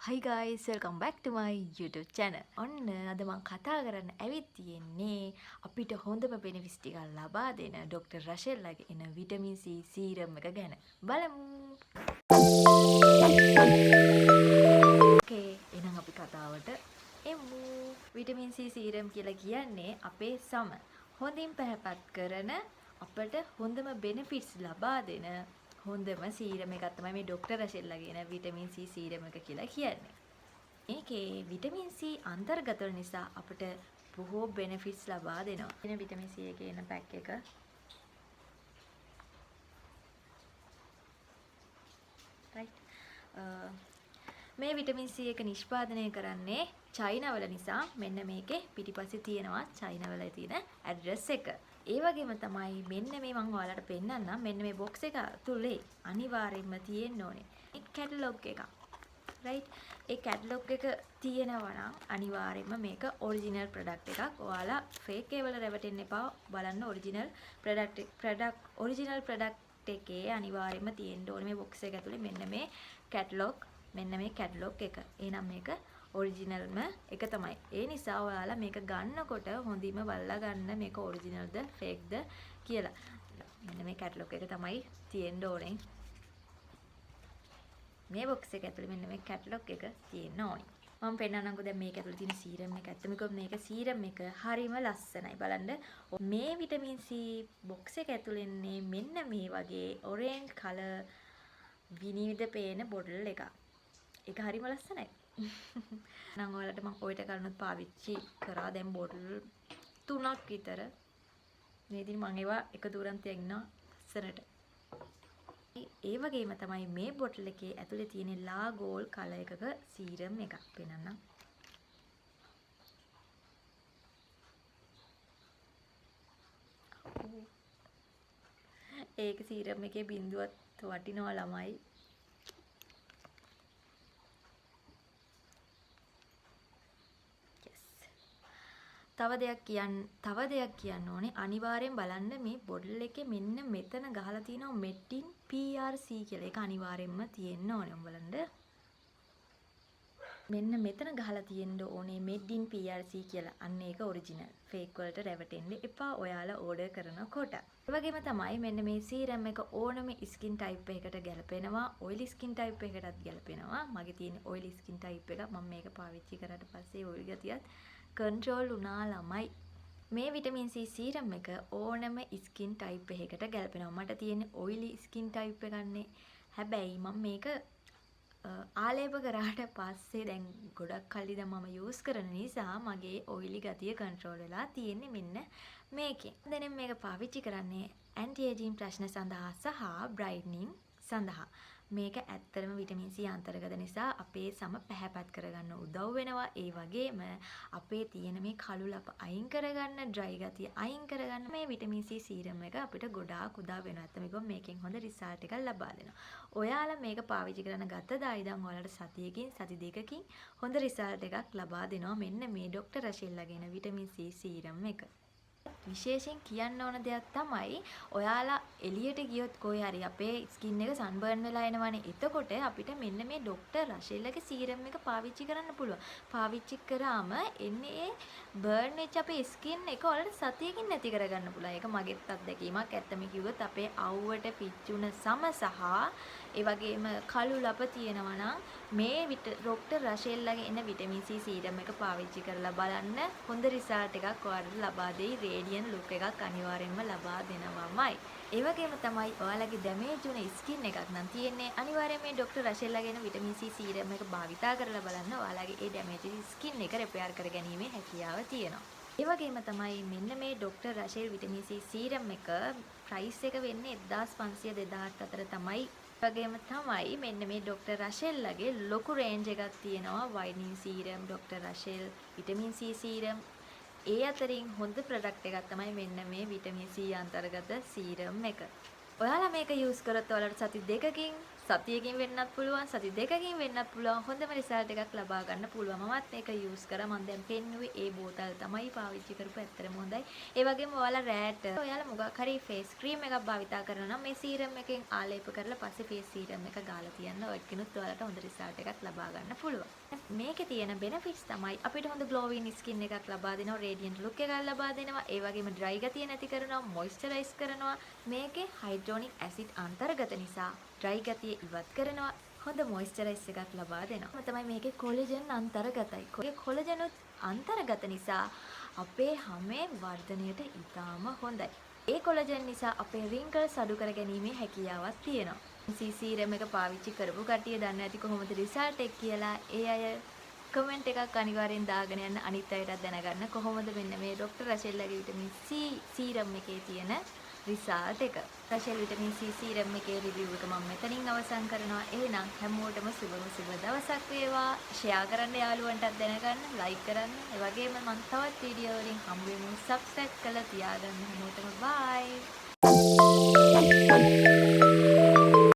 Hi guys, welcome back to my YouTube channel. ඔන්න අද මම කතා කරන්න ඇවිත් තියෙන්නේ අපිට හොඳම බෙනිෆිට්ස් ටිකක් ලබා දෙන ඩොක්ටර් රෂෙල්ලාගේ එන විටමින් C සීරම් එක ගැන බලමු. Okay, එහෙනම් අපි කතාවට එමු. විටමින් C සීරම් කියලා කියන්නේ අපේ සම හොඳින් පැහැපත් කරන අපට හොඳම බෙනිෆිට්ස් ලබා දෙන හොඳම සීරම් එකක් තමයි මේ ඩොක්ටර් රෂෙල්ලාගේ එන විටමින් C සීරම් එක කියලා කියන්නේ. ඒකේ විටමින් C අන්තර්ගත වෙන නිසා අපිට බොහෝ බෙනිෆිට්ස් ලබා දෙනවා. එන විටමින් C එකේ එන පැක් එක. right. මේ විටමින් C එක නිෂ්පාදනය කරන්නේ චයිනාවල නිසා මෙන්න මේකේ පිටිපස්සේ තියෙනවා චයිනාවල තියෙන ඇඩ්‍රස් එක. ඒ වගේම තමයි මෙන්න මේ මම ඔයාලට පෙන්නන්නම් මෙන්න මේ බොක්ස් එක තුලේ අනිවාර්යයෙන්ම තියෙන්න ඕනේ ඒ කැටලොග් එකක්. right. ඒ කැටලොග් එක තියෙනවා නම් අනිවාර්යයෙන්ම මේක ඔරිජිනල් ප්‍රොඩක්ට් එකක්. ඔයාලා ෆේක් ඒවල රැවටෙන්න එපා. බලන්න ඔරිජිනල් ප්‍රොඩක්ට් එකේ අනිවාර්යයෙන්ම තියෙන්න ඕනේ මේ බොක්ස් එක ඇතුලේ මෙන්න මේ කැටලොග් එක. එහෙනම් මේක ඔරිජිනල්ම එක තමයි. ඒ නිසා ඔයාලා මේක ගන්නකොට හොඳින්ම බලලා ගන්න මේක ඔරිජිනල්ද ෆේක්ද කියලා. මෙන්න මේ කැටලොග් එක තමයි තියෙන්න ඕනේ. මේ බොක්ස් එක ඇතුලේ මෙන්න මේ කැටලොග් එක තියෙන්න ඕනේ. මම පෙන්නන්නම්කෝ දැන් මේක ඇතුලේ තියෙන සීරම් එක. ඇත්තම මේක සීරම් එක හරිම ලස්සනයි. බලන්න මේ විටමින් C බොක්ස් එක ඇතුලේ ඉන්නේ මෙන්න මේ වගේ ඔරෙන්ජ් කලර් විනිවිද පේන බොටල් එකක්. ඒක හරිම ලස්සනයි. නම් ඔයාලට මම ඔයිට කලිනුත් පාවිච්චි කරා දැන් බොටල් 3ක් විතර. මේ ඉතින් මම ඒවා එක දුරන් තියගෙන ඉස්සරට. ඒ වගේම තමයි මේ බොටල් එකේ ඇතුලේ තියෙන ලා ගෝල් කලර් එකක සීරම් එකක් පෙන්නන්නම්. ඒක සීරම් එකේ බිඳුවත් වටිනවා ළමයි. තව දෙයක් කියන්න ඕනේ අනිවාර්යෙන් බලන්න මේ බොටල් එකේ මෙන්න මෙතන ගහලා තියෙනවා මෙටින් PRC කියලා. ඒක අනිවාර්යෙන්ම තියෙන්න ඕනේ බලන්න. මෙන්න මෙතන ගහලා තියෙන්න ඕනේ මෙටින් PRC කියලා. අන්න ඒක ඔරිජිනල්. ෆේක් වලට රැවටෙන්න එපා ඔයාලා ඕඩර් කරනකොට. ඒ වගේම තමයි මෙන්න මේ සීරම් එක ඕනම ස්කින් ටයිප් එකකට ගැලපෙනවා. ඔයිලි ස්කින් ටයිප් එකකටත් ගැලපෙනවා. මගේ තියෙන ඔයිලි ස්කින් ටයිප් එක මම මේක පාවිච්චි කරාට පස්සේ ඔයිලි ගතියත් කන්ට්‍රෝල් වුණා ළමයි. මේ විටමින් C සීරම් එක ඕනම ස්කින් ටයිප් එකකට ගැලපෙනවා. මට තියෙන්නේ ඔයිලි ස්කින් ටයිප් එකක්නේ. හැබැයි මම මේක ආලේප කරාට පස්සේ දැන් ගොඩක් කල්ලි දැන් මම යූස් කරන නිසා මගේ ඔයිලි ගතිය කන්ට්‍රෝල් වෙලා තියෙන්නේ මෙන්න මේකෙන්. දැන් මේක පාවිච්චි කරන්නේ ඇන්ටි ඒජින් ප්‍රශ්න සඳහා සහ බ්‍රයිට්නින් සඳහා. මේක ඇත්තටම විටමින් C අන්තර්ගත නිසා අපේ සම පැහැපත් කරගන්න උදව් වෙනවා. ඒ වගේම අපේ තියෙන මේ කළු ලප අයින් කරගන්න, ඩ්‍රයි ගතිය අයින් කරගන්න මේ විටමින් C සීරම් එක අපිට ගොඩාක් උදව් වෙනවා. ඇත්තටම මේකෙන් හොඳ රිසල්ට් එකක් ලබා දෙනවා. ඔයාලා මේක පාවිච්චි කරන ගත දායිදන් ඔයාලට සතියකින් සති දෙකකින් හොඳ රිසල්ට් එකක් ලබා දෙනවා. මෙන්න මේ ඩොක්ටර් රෂෙල්ලාගේ එන විටමින් C සීරම් එක. විශේෂයෙන් කියන්න ඕන දෙයක් තමයි ඔයාලා එළියට ගියොත් කොහේ හරි අපේ ස්කින් එක සන්බර්න් වෙලා එනවනේ. එතකොට අපිට මෙන්න මේ ඩොක්ටර් රෂෙල්ලාගේ සීරම් එක පාවිච්චි කරන්න පුළුවන්. පාවිච්චි කරාම එන්නේ ඒ බර්න් වෙච්ච අපේ ස්කින් එක ඔයාලට සතියකින් නැති කරගන්න පුළුවන්. ඒක මගෙත් අත්දැකීමක්. ඇත්තම කිව්වොත් අපේ අවුවට පිච්චුන සම සහ ඒ වගේම කළු ලප තියෙනවා නම් මේ ඩොක්ටර් රෂෙල්ලාගේ එන විටමින් C සීරම් එක පාවිච්චි කරලා බලන්න හොඳ රිසල්ට් එකක් ඔයාලට ලබා දෙයි. රේඩියන්ට් ලුක් එකක් අනිවාර්යෙන්ම ලබා දෙනවමයි. ඒ වගේම තමයි ඔයාලගේ ඩැමේජ් වුණ ස්කින් එකක් නම් තියෙන්නේ අනිවාර්යයෙන් මේ ඩොක්ටර් රෂෙල්ලාගේ එන විටමින් C සීරම් එක භාවිතා කරලා බලන්න ඔයාලගේ ඒ ඩැමේජ් ස්කින් එක රිපෙයාර් කර ගැනීමේ හැකියාව තියෙනවා. ඒ වගේම තමයි මෙන්න මේ doctor Rashel vitamin C serum එක ප්‍රයිස් එක වෙන්නේ 1500 2000 අතර තමයි. වගේම තමයි මෙන්න මේ ඩොක්ටර් රෂෙල්ලාගේ ලොකු රේන්ජ් එකක් තියෙනවා. Whitening serum, doctor Rashel vitamin C serum. ඒ අතරින් හොඳ ප්‍රොඩක්ට් එකක් තමයි මෙන්න මේ විටමින් C අන්තර්ගත සීරම් එක. ඔයාලා මේක යූස් කරොත් ඔයාලට සති දෙකකින් සතියකින් වෙන්නත් පුළුවන්, සති දෙකකින් වෙන්නත් පුළුවන්. හොඳම රිසල්ට් එකක් ලබා ගන්න පුළුවන්. මමත් මේක යූස් කරා. මම දැන් පෙන්නුවේ ඒ බෝතල් තමයි පාවිච්චි කරපු ඇත්තටම හොඳයි. ඒ වගේම ඔයාලා රෑට ඔයාලා මොකක් හරි ෆේස් ක්‍රීම් එකක් භාවිතා කරනවා නම් මේ සීරම් එකෙන් ආලේප කරලා පස්සේ ෆේස් සීරම් එක ගාලා තියන්න. ඔයකිනුත් ඔයාලට හොඳ රිසල්ට් එකක් ලබා ගන්න පුළුවන්. මේකේ තියෙන බෙනිෆිට්ස් තමයි අපිට හොඳ ග්ලෝවින් ස්කින් එකක් ලබා දෙනවා, රේඩියන්ට් ලුක් එකක් ලබා දෙනවා. ඒ වගේම ඩ්‍රයි ගතිය නැති කරනවා, මොයිස්චරයිස් කරනවා. මේකේ හයිඩ්‍රොනික් ඇසිඩ් අන්තර්ගත නිසා ඩ්‍රයි ගතිය ඉවත් කරනවා. හොඳ මොයිස්චරයිස් එකක් ලබා දෙනවා. තමයි මේකේ කොලජන් අන්තර්ගතයි. කොලජන් අන්තර්ගත නිසා අපේ හැමේ වර්ධනයට ඉතාම හොඳයි. ඒ කොලජන් නිසා අපේ රින්කල්ස් අඩු කර ගැනීමේ හැකියාවක් තියෙනවා. සීරම් එක පාවිච්චි කරපු කට්ටිය දන්නේ නැති කොහොමද රිසල්ට් එක කියලා ඒ අය කමෙන්ට් එකක් අනිවාර්යෙන් දාගෙන යන්න අනිත් අයටත් දැනගන්න කොහොමද මෙන්න මේ ડોક્ટર රෂෙල්ලාගේ විටමින් C සීරම් එකේ තියෙන රිසල්ට් එක. රෂෙල් විටමින් C සීරම් එකේ රිවිව් එක මම මෙතනින් අවසන් කරනවා. එහෙනම් හැමෝටම සුබ දවසක් වේවා. ෂෙයා කරන්න යාළුවන්ටත් දැනගන්න, ලයික් කරන්න. ඒ වගේම මම තවත් වීඩියෝ වලින් හම්බ වෙමු. සබ්ස්ක්‍රයිබ් කරලා තියාගන්න හැමෝටම බයි.